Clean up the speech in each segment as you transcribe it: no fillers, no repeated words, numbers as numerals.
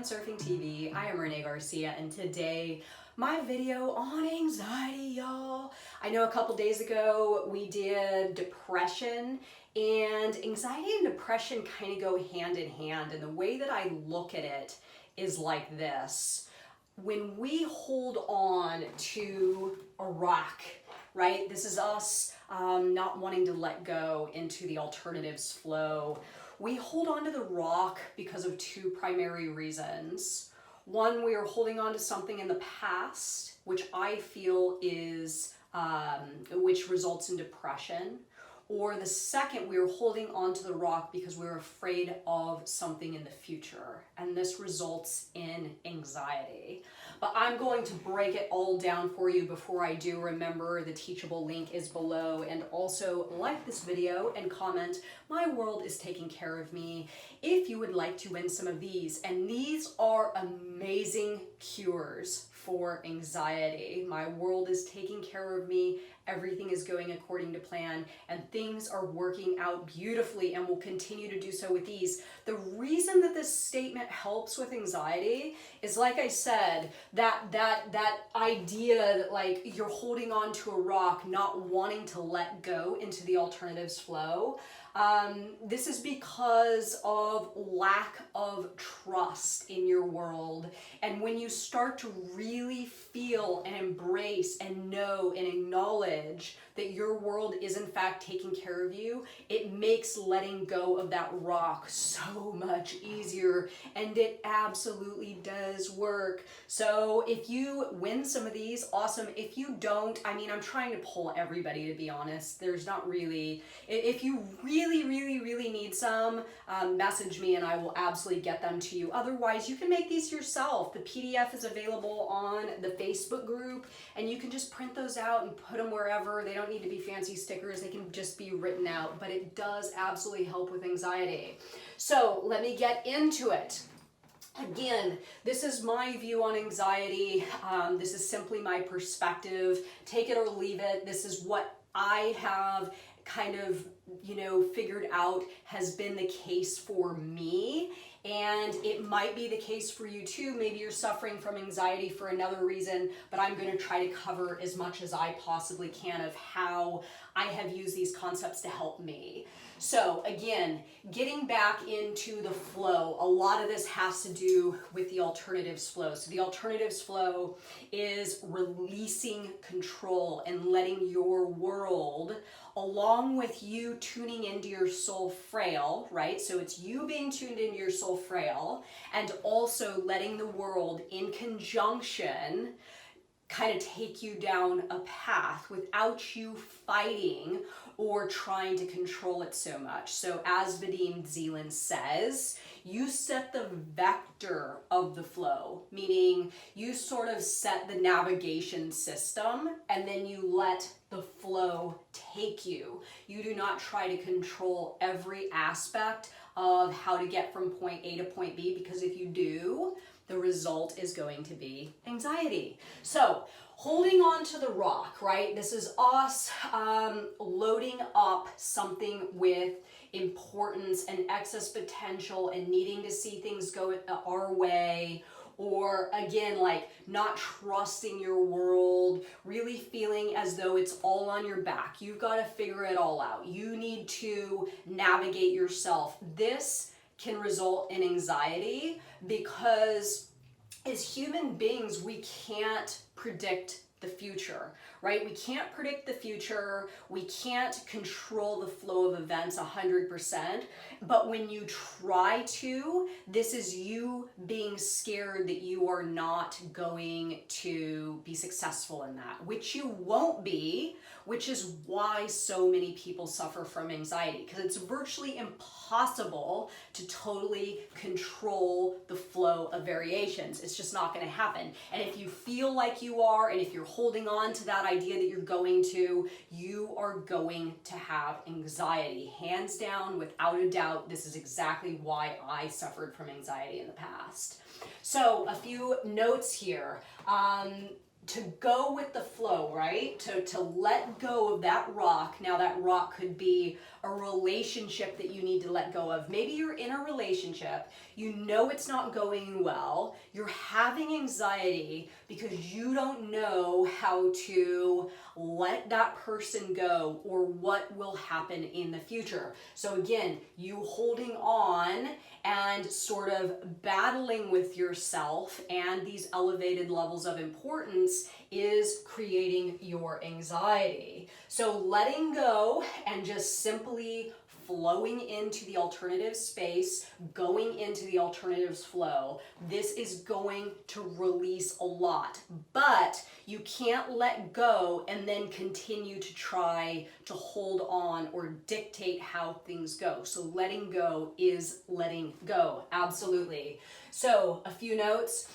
TransurfingTV. I am Renee Garcia, and today my video on anxiety, y'all. I know a couple days ago we did depression, and anxiety and depression kind of go hand in hand, and the way that I look at it is like this. When we hold on to a rock, right? This is us not wanting to let go into the alternatives flow. We hold on to the rock because of two primary reasons. One, we are holding on to something in the past, which I feel is, which results in depression. Or the second, we are holding on to the rock because we're afraid of something in the future, and this results in anxiety. But I'm going to break it all down for you. Before I do, remember the teachable link is below, and also like this video and comment, my world is taking care of me, if you would like to win some of these. And these are amazing cures for anxiety. My world is taking care of me, everything is going according to plan, and things are working out beautifully and will continue to do so with ease. The reason that this statement helps with anxiety is, like I said, that idea that like you're holding on to a rock, not wanting to let go into the alternatives flow. This is because of lack of trust in your world. And when you start to really feel and embrace and know and acknowledge that your world is in fact taking care of you, it makes letting go of that rock so much easier, and it absolutely does work. So if you win some of these, awesome. If you don't, I mean, I'm trying to pull everybody, to be honest. There's not really, if you really need some, message me and I will absolutely get them to you. Otherwise, you can make these yourself. The PDF is available on the Facebook group, and you can just print those out and put them wherever. They don't need to be fancy stickers. They can just be written out, but it does absolutely help with anxiety. So let me get into it. Again, this is my view on anxiety. This is simply my perspective. Take it or leave it. This is what I have kind of, figured out has been the case for me. And it might be the case for you too. Maybe you're suffering from anxiety for another reason, but I'm going to try to cover as much as I possibly can of how I have used these concepts to help me. So again, getting back into the flow, a lot of this has to do with the alternatives flow. So the alternatives flow is releasing control and letting your world, along with you tuning into your soul frail, right? So it's you being tuned into your soul frail, and also letting the world in conjunction kind of take you down a path without you fighting or trying to control it so much. So as Vadim Zeland says, you set the vector of the flow, meaning you sort of set the navigation system and then you let the flow take you. You do not try to control every aspect of how to get from point A to point B, because if you do, the result is going to be anxiety. So holding on to the rock, right? This is us loading up something with importance and excess potential and needing to see things go our way, or again, like not trusting your world, really feeling as though it's all on your back. You've got to figure it all out. You need to navigate yourself. This can result in anxiety because as human beings, we can't predict the future, right? We can't predict the future. We can't control the flow of events 100%. But when you try to, this is you being scared that you are not going to be successful in that, which you won't be, which is why so many people suffer from anxiety, because it's virtually impossible to totally control the flow of variations. It's just not going to happen. And if you feel like you are, and if you're holding on to that idea that you're going to, you are going to have anxiety. Hands down, without a doubt, this is exactly why I suffered from anxiety in the past. So a few notes here. to go with the flow, right? To let go of that rock. Now that rock could be a relationship that you need to let go of. Maybe you're in a relationship, you know it's not going well, you're having anxiety because you don't know how to let that person go or what will happen in the future. So again, you holding on and sort of battling with yourself and these elevated levels of importance is creating your anxiety. So letting go and just simply flowing into the alternative space, going into the alternatives flow, this is going to release a lot. But you can't let go and then continue to try to hold on or dictate how things go. So letting go is letting go, absolutely. So a few notes.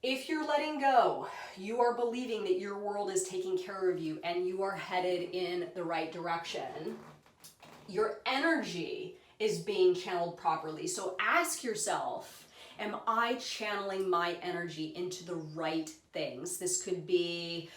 If you're letting go, you are believing that your world is taking care of you and you are headed in the right direction. Your energy is being channeled properly. So ask yourself, am I channeling my energy into the right things? This could be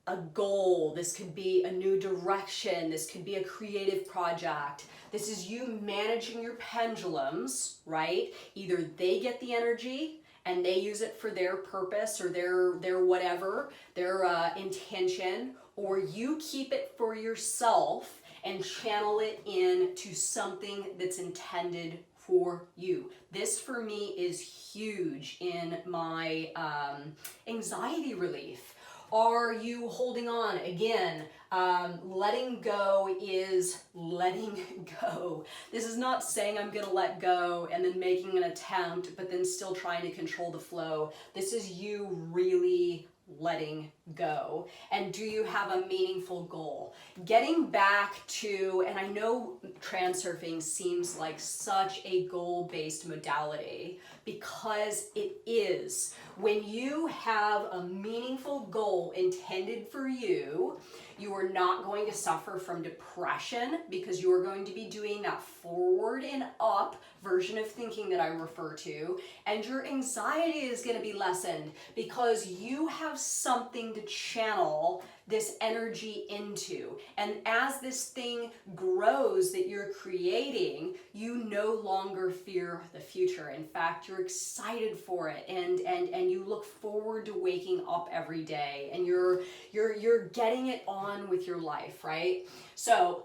a goal, this could be a new direction, this could be a creative project. This is you managing your pendulums, right? Either they get the energy and they use it for their purpose or their whatever, their intention, or you keep it for yourself and channel it into something that's intended for you. This for me is huge in my anxiety relief. Are you holding on? Again, letting go is letting go. This is not saying I'm gonna let go and then making an attempt, but then still trying to control the flow. This is you really letting go. And do you have a meaningful goal? Getting back to, and I know transurfing seems like such a goal-based modality because it is. When you have a meaningful goal intended for you, you are not going to suffer from depression because you are going to be doing that forward and up version of thinking that I refer to, and your anxiety is going to be lessened because you have something to channel this energy into. And as this thing grows that you're creating, you no longer fear the future. In fact, you're excited for it, and you look forward to waking up every day, and you're getting it on with your life, right? So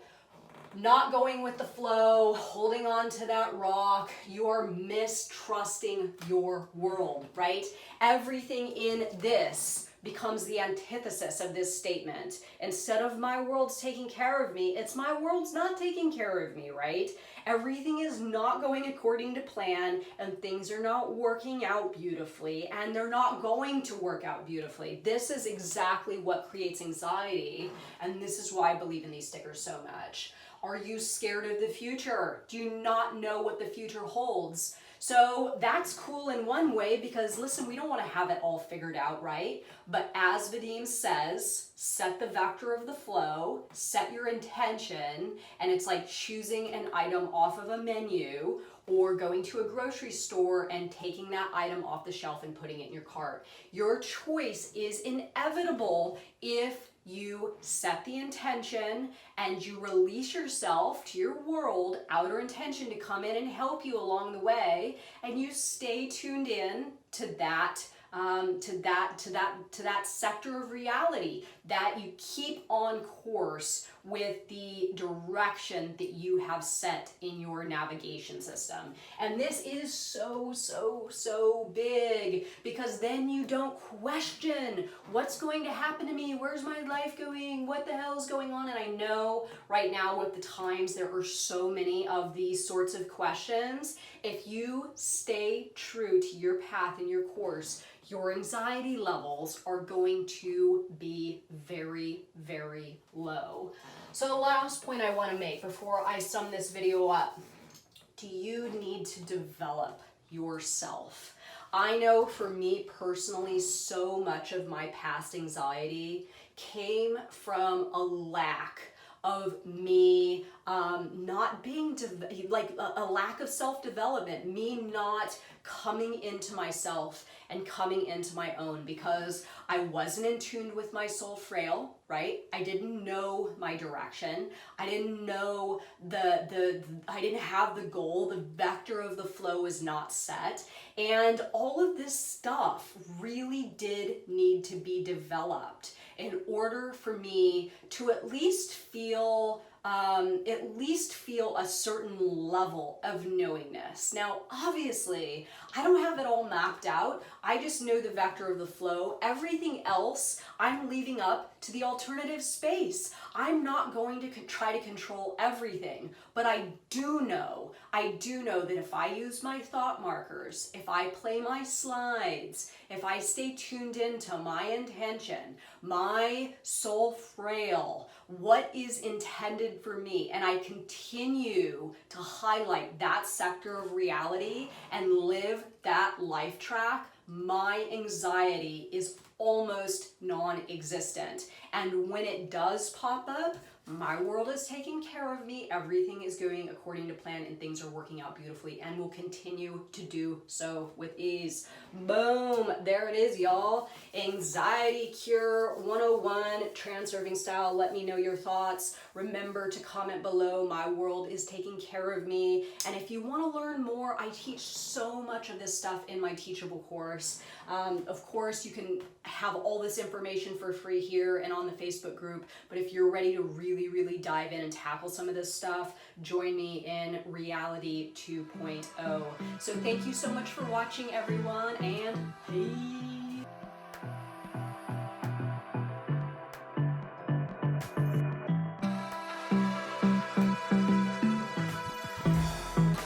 not going with the flow, holding on to that rock, you are mistrusting your world, right? Everything in this becomes the antithesis of this statement. Instead of my world's taking care of me, it's my world's not taking care of me, right? Everything is not going according to plan, and things are not working out beautifully, and they're not going to work out beautifully. This is exactly what creates anxiety, and this is why I believe in these stickers so much. Are you scared of the future? Do you not know what the future holds? So that's cool in one way because, listen, we don't want to have it all figured out, right? But as Vadim says, set the vector of the flow, set your intention, and it's like choosing an item off of a menu or going to a grocery store and taking that item off the shelf and putting it in your cart. Your choice is inevitable if you set the intention and you release yourself to your world, outer intention to come in and help you along the way, and you stay tuned in to that sector of reality, that you keep on course with the direction that you have set in your navigation system. And this is so big because then you don't question what's going to happen to me, where's my life going, what the hell is going on. And I know right now with the times there are so many of these sorts of questions. If you stay true to your path and your course, your anxiety levels are going to be very low. So the last point I want to make before I sum this video up, do you need to develop yourself? I know for me personally, so much of my past anxiety came from a lack of me not being, like a lack of self-development, me not coming into myself and coming into my own, because I wasn't in tune with my soul frail, right? I didn't know my direction. I didn't know I didn't have the goal. The vector of the flow was not set. And all of this stuff really did need to be developed in order for me to at least feel a certain level of knowingness. Now, obviously, I don't have it all mapped out. I just know the vector of the flow. Everything else, I'm leaving up to the alternative space. I'm not going to try to control everything, but I do know that if I use my thought markers, if I play my slides, if I stay tuned into my intention, my soul frail, what is intended for me, and I continue to highlight that sector of reality and live that life track, my anxiety is almost non-existent. And when it does pop up, my world is taking care of me, everything is going according to plan, and things are working out beautifully and will continue to do so with ease. Boom, there it is, y'all. Anxiety Cure 101, transurfing style. Let me know your thoughts. Remember to comment below. My world is taking care of me. And if you want to learn more, I teach so much of this stuff in my Teachable course. Of course, you can have all this information for free here and on the Facebook group, but if you're ready to really dive in and tackle some of this stuff, join me in Reality 2.0. So thank you so much for watching, everyone, and peace.